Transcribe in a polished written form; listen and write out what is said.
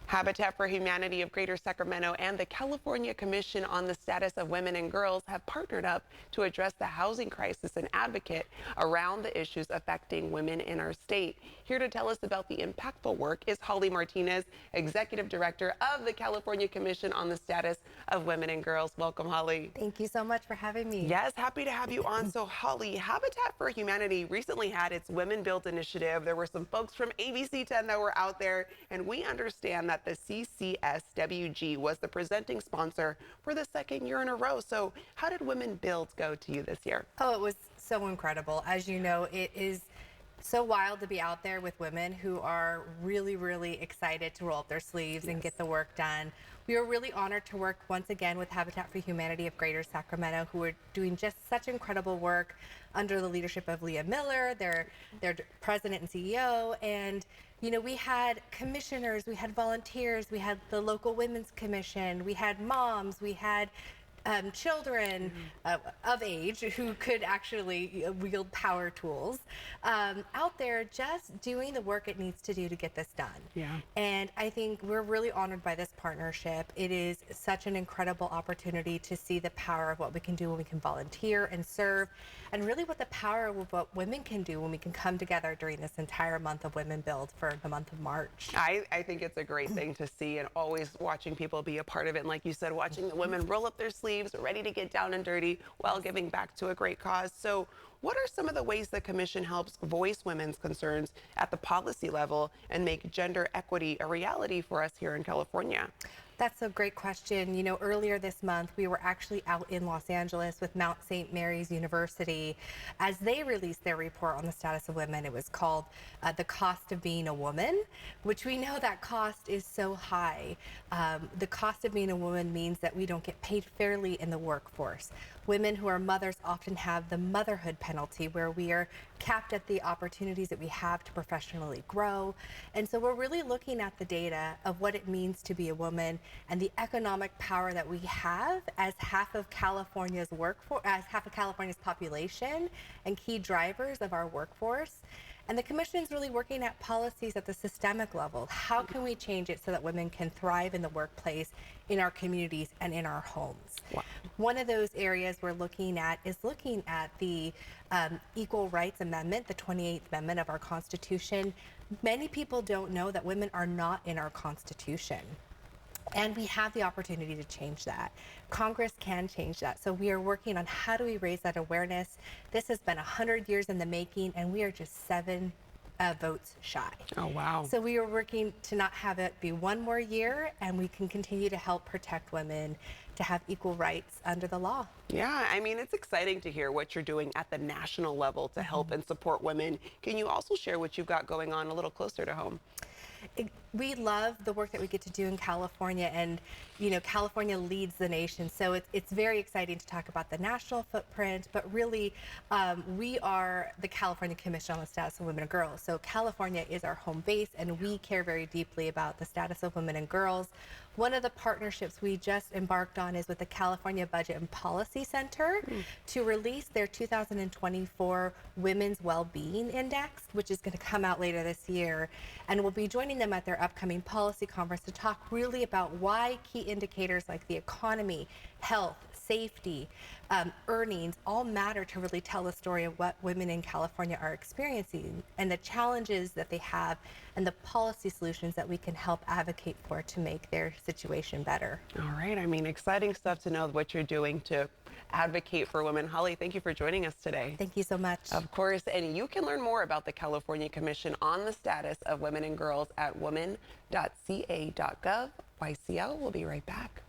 Habitat for Humanity of Greater Sacramento and the California Commission on the Status of Women and Girls have partnered up to address the housing crisis and advocate around the issues affecting women in our state. Here to tell us about the impactful work is Holly Martinez, Executive Director of the California Commission on the Status of Women and Girls. Welcome, Holly. Thank you so much for having me. Yes, happy to have you on. So, Holly, Habitat for Humanity recently had its Women Built initiative. There were some folks from ABC 10 that were out there, and we understand that the CCSWG was the presenting sponsor for the second year in a row. So how did Women Build go to you this year? Oh, it was so incredible. As you know, it is so wild to be out there with women who are really, really excited to roll up their sleeves and get the work done. We were really honored to work once again with Habitat for Humanity of Greater Sacramento, who are doing just such incredible work under the leadership of Leah Miller, their president and CEO. And you know, we had commissioners, we had volunteers, we had the local women's commission, we had moms, we had children of age who could actually wield power tools out there just doing the work it needs to do to get this done. Yeah. And I think we're really honored by this partnership. It is such an incredible opportunity to see the power of what we can do when we can volunteer and serve, and really what the power of what women can do when we can come together during this entire month of Women Build for the month of March. I think it's a great thing to see, and always watching people be a part of it. And like you said, watching the women roll up their sleeves, ready to get down and dirty while giving back to a great cause. So what are some of the ways the Commission helps voice women's concerns at the policy level and make gender equity a reality for us here in California? That's a great question. You know, earlier this month, we were actually out in Los Angeles with Mount St. Mary's University as they released their report on the status of women. It was called The Cost of Being a Woman, which we know that cost is so high. The cost of being a woman means that we don't get paid fairly in the workforce. Women who are mothers often have the motherhood penalty, where we are capped at the opportunities that we have to professionally grow. And so we're really looking at the data of what it means to be a woman and the economic power that we have as half of California's workforce, as half of California's population and key drivers of our workforce. And the Commission is really working at policies at the systemic level. How can we change it so that women can thrive in the workplace, in our communities, and in our homes? Wow. One of those areas we're looking at is looking at the Equal Rights Amendment, the 28th Amendment of our Constitution. Many people don't know that women are not in our Constitution. And we have the opportunity to change that. Congress can change that. So we are working on how do we raise that awareness. This has been 100 years in the making, and we are just 7 votes shy. Oh, wow. So we are working to not have it be one more year, and we can continue to help protect women to have equal rights under the law. Yeah, I mean, it's exciting to hear what you're doing at the national level to help and support women. Can you also share what you've got going on a little closer to home? We love the work that we get to do in California, and you know, California leads the nation, so it's very exciting to talk about the national footprint, but really we are the California Commission on the Status of Women and Girls. So California is our home base, and we care very deeply about the status of women and girls. One of the partnerships we just embarked on is with the California Budget and Policy Center to release their 2024 Women's Wellbeing Index, which is going to come out later this year. And we'll be joining them at their upcoming policy conference to talk really about why key indicators like the economy, health, safety, earnings all matter to really tell the story of what women in California are experiencing and the challenges that they have and the policy solutions that we can help advocate for to make their situation better. All right. I mean, exciting stuff to know what you're doing to advocate for women. Holly, thank you for joining us today. Thank you so much. Of course, and you can learn more about the California Commission on the Status of Women and Girls at women.ca.gov. YCL will be right back.